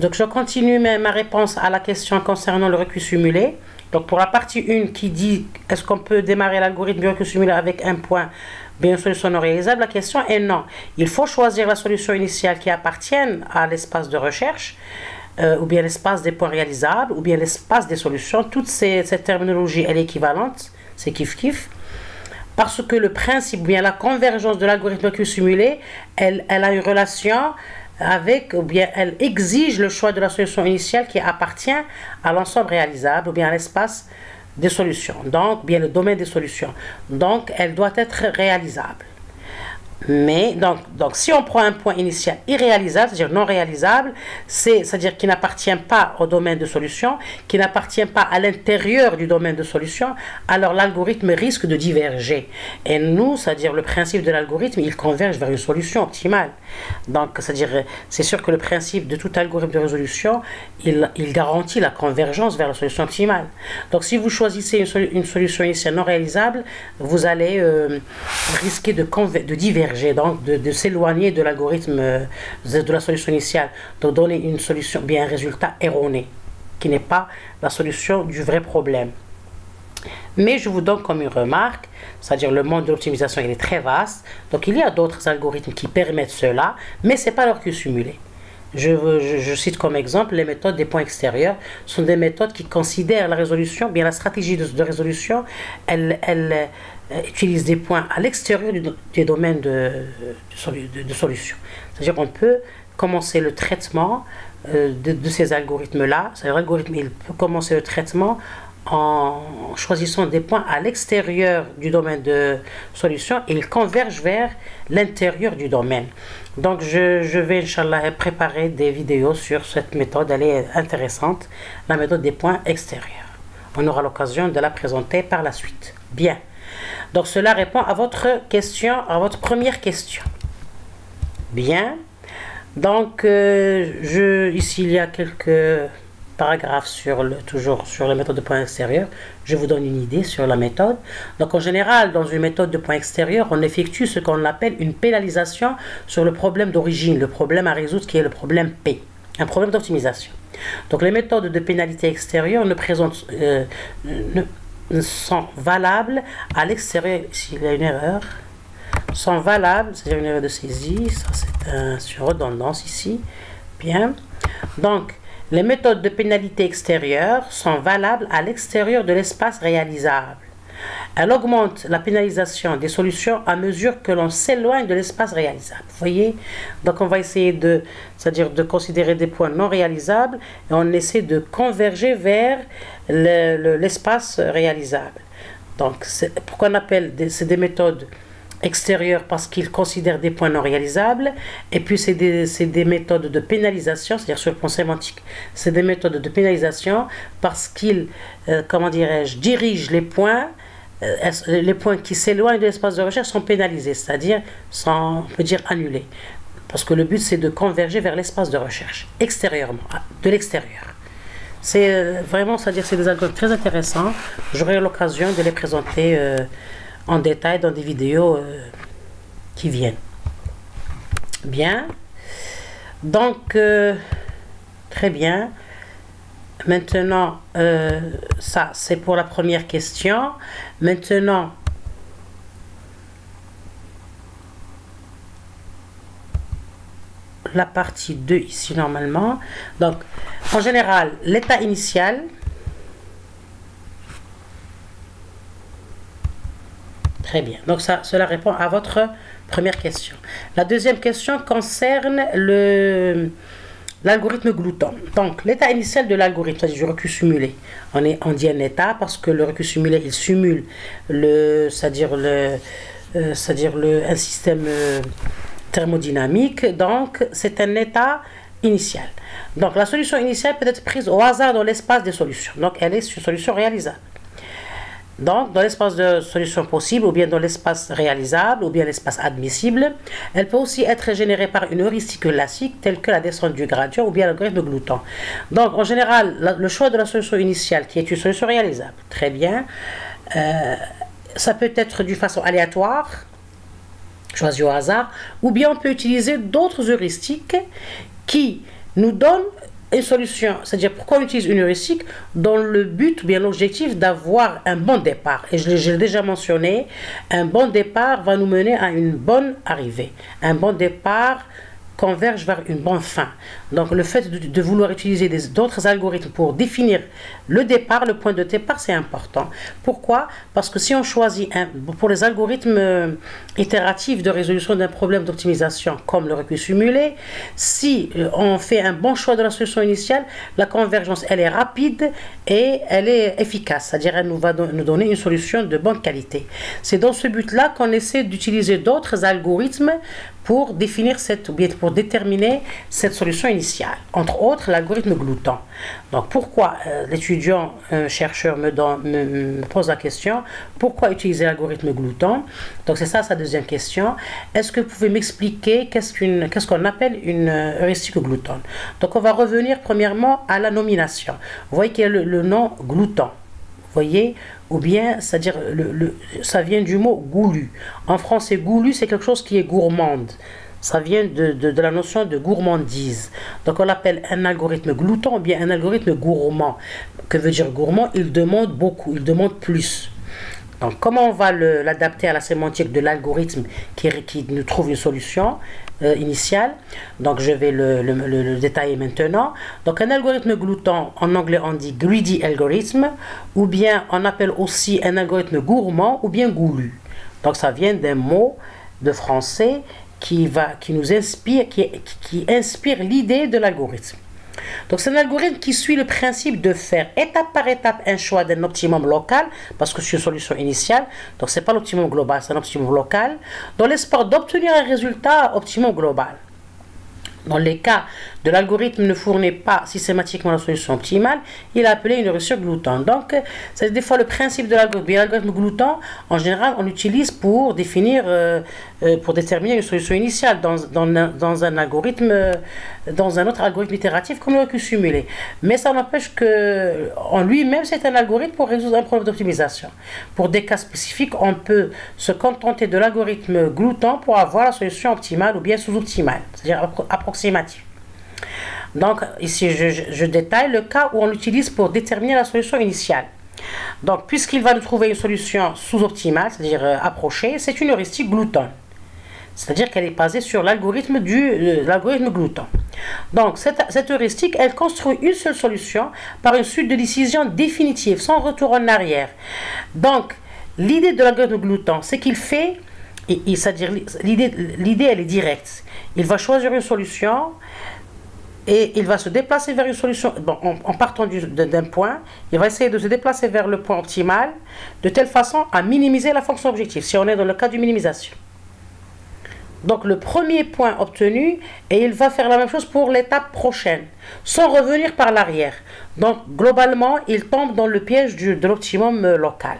Donc je continue ma réponse à la question concernant le recul simulé. Donc pour la partie 1 qui dit est-ce qu'on peut démarrer l'algorithme du recul simulé avec un point bien une solution non réalisable, la question est non. Il faut choisir la solution initiale qui appartienne à l'espace de recherche, ou bien l'espace des points réalisables, ou bien l'espace des solutions. Toute cette terminologie elle est équivalente, c'est kiff-kiff. Parce que le principe, ou bien la convergence de l'algorithme recul simulé, elle a une relation avec, ou bien elle exige le choix de la solution initiale qui appartient à l'ensemble réalisable, ou bien à l'espace des solutions, donc bien le domaine des solutions. Donc elle doit être réalisable. Mais donc si on prend un point initial irréalisable, c'est-à-dire non réalisable, c'est-à-dire qui n'appartient pas au domaine de solution, qui n'appartient pas à l'intérieur du domaine de solution, alors l'algorithme risque de diverger. Et nous, c'est-à-dire le principe de l'algorithme, il converge vers une solution optimale. Donc, c'est-à-dire, c'est sûr que le principe de tout algorithme de résolution, il garantit la convergence vers la solution optimale. Donc, si vous choisissez une solution initiale non réalisable, vous allez risquer de diverger, donc de s'éloigner de l'algorithme de la solution initiale, de donner une solution, bien un résultat erroné, qui n'est pas la solution du vrai problème. Mais je vous donne comme une remarque, c'est-à-dire le monde de l'optimisation il est très vaste, donc il y a d'autres algorithmes qui permettent cela, mais ce n'est pas le recul simulé. Je cite comme exemple les méthodes des points extérieurs, sont des méthodes qui considèrent la résolution, bien la stratégie de résolution, elle utilise des points à l'extérieur du domaine de solution. C'est-à-dire qu'on peut commencer le traitement de ces algorithmes-là, c'est-à-dire l'algorithme il peut commencer le traitement en choisissant des points à l'extérieur du domaine de solution et ils convergent vers l'intérieur du domaine. Donc je vais, Inch'Allah, préparer des vidéos sur cette méthode, elle est intéressante, la méthode des points extérieurs. On aura l'occasion de la présenter par la suite. Bien. Donc cela répond à votre question, à votre première question. Bien. Donc ici il y a quelques paragraphe toujours sur la méthode de point extérieur. Je vous donne une idée sur la méthode. Donc en général, dans une méthode de point extérieur, on effectue ce qu'on appelle une pénalisation sur le problème d'origine, le problème à résoudre qui est le problème P, un problème d'optimisation. Donc les méthodes de pénalité extérieure ne sont valables à l'extérieur. S'il y a une erreur, sont valables, c'est-à-dire une erreur de saisie, ça c'est une redondance ici. Bien. Donc les méthodes de pénalité extérieure sont valables à l'extérieur de l'espace réalisable. Elle augmente la pénalisation des solutions à mesure que l'on s'éloigne de l'espace réalisable. Vous voyez? Donc on va essayer c'est-à-dire de considérer des points non réalisables et on essaie de converger vers l'espace réalisable. Donc pourquoi on appelle c'est des méthodes extérieures parce qu'ils considèrent des points non réalisables, et puis c'est des méthodes de pénalisation, c'est-à-dire sur le plan sémantique, c'est des méthodes de pénalisation parce qu'ils, comment dirais-je, dirigent les points qui s'éloignent de l'espace de recherche sont pénalisés, c'est-à-dire on peut dire annulés, parce que le but c'est de converger vers l'espace de recherche, extérieurement, de l'extérieur. C'est vraiment, c'est-à-dire c'est des algorithmes très intéressants, j'aurai l'occasion de les présenter en détail dans des vidéos qui viennent. Bien. Donc, très bien. Maintenant, ça, c'est pour la première question. Maintenant, la partie 2 ici, normalement. Donc, en général, l'état initial... Très bien. Donc cela répond à votre première question. La deuxième question concerne l'algorithme glouton. Donc l'état initial de l'algorithme, c'est-à-dire du recul simulé. On dit un état parce que le recul simulé, il simule un système thermodynamique. Donc c'est un état initial. Donc la solution initiale peut être prise au hasard dans l'espace des solutions. Donc elle est une solution réalisable. Donc, dans l'espace de solution possible, ou bien dans l'espace réalisable, ou bien l'espace admissible, elle peut aussi être générée par une heuristique classique, telle que la descente du gradient, ou bien l'algorithme de glouton. Donc, en général, le choix de la solution initiale, qui est une solution réalisable, très bien, ça peut être d'une façon aléatoire, choisie au hasard, ou bien on peut utiliser d'autres heuristiques qui nous donnent une solution, c'est-à-dire pourquoi on utilise une heuristique dans le but ou bien l'objectif d'avoir un bon départ. Et je l'ai déjà mentionné, un bon départ va nous mener à une bonne arrivée. Un bon départ converge vers une bonne fin. Donc le fait de vouloir utiliser d'autres algorithmes pour définir le départ, le point de départ, c'est important. Pourquoi? Parce que si on choisit pour les algorithmes itératifs de résolution d'un problème d'optimisation comme le recul simulé, si on fait un bon choix de la solution initiale, la convergence elle est rapide et elle est efficace, c'est-à-dire elle va nous donner une solution de bonne qualité. C'est dans ce but-là qu'on essaie d'utiliser d'autres algorithmes pour définir pour déterminer cette solution initiale. Entre autres, l'algorithme glouton. Donc, pourquoi l'étudiant chercheur me pose la question, pourquoi utiliser l'algorithme glouton? Donc, c'est ça sa deuxième question. Est-ce que vous pouvez m'expliquer qu'est-ce qu'on appelle une heuristique glouton? Donc, on va revenir premièrement à la nomination. Vous voyez qu'il y a le nom glouton. Vous voyez, ou bien, c'est-à-dire, ça vient du mot goulu. En français, goulu, c'est quelque chose qui est gourmande. Ça vient de la notion de gourmandise. Donc, on l'appelle un algorithme glouton ou bien un algorithme gourmand. Que veut dire gourmand? Il demande beaucoup, il demande plus. Donc, comment on va l'adapter à la sémantique de l'algorithme qui nous trouve une solution initiale? Donc, je vais le détailler maintenant. Donc, un algorithme glouton, en anglais, on dit greedy algorithm, ou bien on appelle aussi un algorithme gourmand, ou bien goulu. Donc, ça vient d'un mot de français qui nous inspire, qui inspire l'idée de l'algorithme. Donc, c'est un algorithme qui suit le principe de faire étape par étape un choix d'un optimum local, parce que c'est une solution initiale, donc ce n'est pas l'optimum global, c'est un optimum local, dans l'espoir d'obtenir un résultat optimum global. Dans les cas de l'algorithme ne fournit pas systématiquement la solution optimale, il est appelé une heuristique glouton. Donc, c'est des fois le principe de l'algorithme. L'algorithme glouton, en général, on l'utilise pour définir, pour déterminer une solution initiale dans un algorithme, dans un autre algorithme itératif comme le recul simulé. Mais ça n'empêche que, en lui-même, c'est un algorithme pour résoudre un problème d'optimisation. Pour des cas spécifiques, on peut se contenter de l'algorithme glouton pour avoir la solution optimale ou bien sous-optimale, c'est-à-dire approximative. Donc, ici, je détaille le cas où on l'utilise pour déterminer la solution initiale. Donc, puisqu'il va nous trouver une solution sous-optimale, c'est-à-dire approchée, c'est une heuristique glouton. C'est-à-dire qu'elle est basée sur l'algorithme glouton. Donc, cette heuristique, elle construit une seule solution par une suite de décisions définitives, sans retour en arrière. Donc, l'idée de l'algorithme glouton, c'est qu'il fait, c'est-à-dire l'idée, elle est directe. Il va choisir une solution et il va se déplacer vers une solution. Bon, en partant d'un point, il va essayer de se déplacer vers le point optimal de telle façon à minimiser la fonction objective, si on est dans le cas de minimisation. Donc le premier point obtenu, et il va faire la même chose pour l'étape prochaine, sans revenir par l'arrière. Donc globalement, il tombe dans le piège de l'optimum local.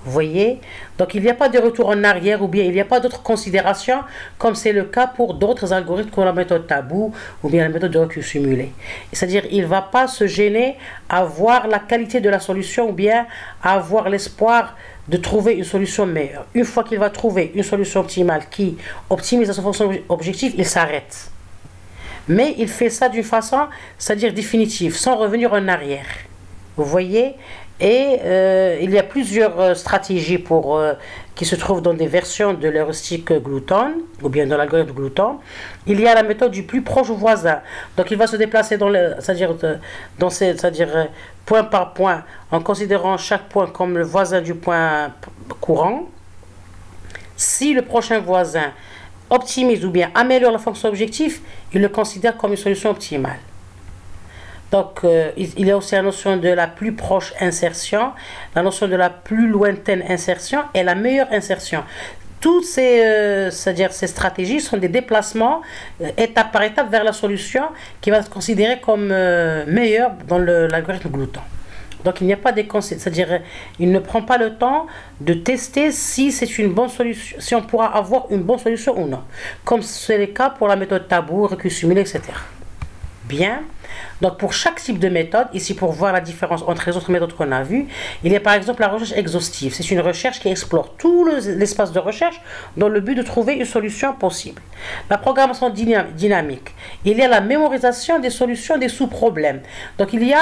Vous voyez? Donc il n'y a pas de retour en arrière ou bien il n'y a pas d'autres considérations comme c'est le cas pour d'autres algorithmes comme la méthode Tabou ou bien la méthode de recul simulé. C'est-à-dire il ne va pas se gêner à voir la qualité de la solution ou bien à avoir l'espoir de trouver une solution meilleure. Une fois qu'il va trouver une solution optimale qui optimise sa fonction objective, il s'arrête. Mais il fait ça d'une façon, c'est-à-dire définitive, sans revenir en arrière. Vous voyez? Et il y a plusieurs stratégies qui se trouvent dans des versions de l'heuristique glouton, ou bien dans l'algorithme glouton. Il y a la méthode du plus proche voisin. Donc il va se déplacer c'est-à-dire point par point, en considérant chaque point comme le voisin du point courant. Si le prochain voisin optimise ou bien améliore la fonction objective, il le considère comme une solution optimale. Donc, il y a aussi la notion de la plus proche insertion, la notion de la plus lointaine insertion et la meilleure insertion. Toutes ces stratégies sont des déplacements étape par étape vers la solution qui va être considérée comme meilleure dans l'algorithme glouton. Donc, il n'y a pas des conséquences, c'est-à-dire il ne prend pas le temps de tester si c'est une bonne solution, si on pourra avoir une bonne solution ou non. Comme c'est le cas pour la méthode Tabou, recul simulé, etc. Bien. Donc, pour chaque type de méthode, ici pour voir la différence entre les autres méthodes qu'on a vues, il y a par exemple la recherche exhaustive. C'est une recherche qui explore tout l'espace de recherche dans le but de trouver une solution possible. La programmation dynamique, il y a la mémorisation des solutions des sous-problèmes. Donc, il y a